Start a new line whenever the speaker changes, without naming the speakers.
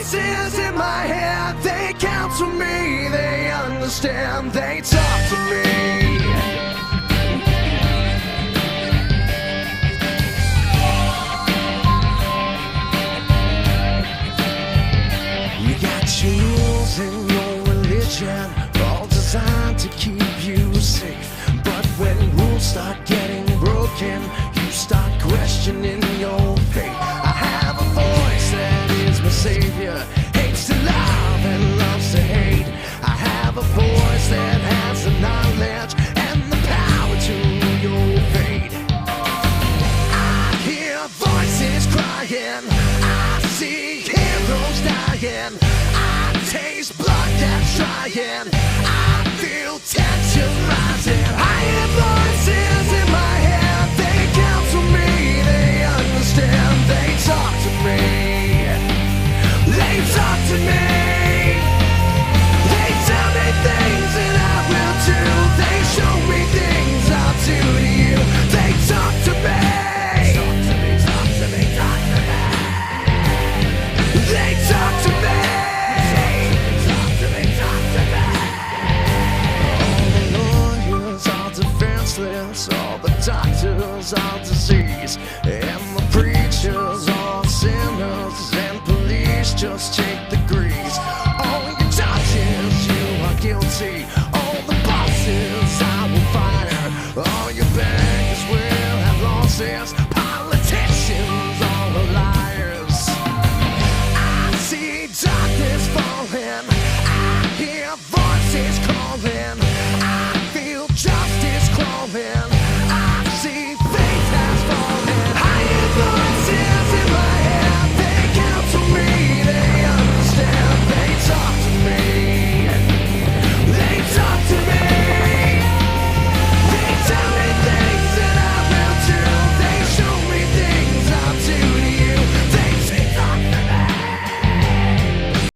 voices in my head, they counsel me, they understand, they talk to me. You got your rules in your religion, all designed to keep you safe. But when rules start getting broken, you start questioning your faith. I have a voice that is my savior, hates to love and loves to hate. I have a voice that has the knowledge and the power to your fate. I hear voices crying, I see heroes dying, I taste blood that's trying, I feel tension rising. I hear voices in my head, they counsel me, they understand, they talk to me. They talk to me. They tell me things that I will do. They show me things I'll do to you. They talk to me. Talk to me, talk to me, talk to me. They talk to me. Talk to me, talk to me. All the lawyers are defenseless, all the doctors are disease, and the preachers are sinners, and police just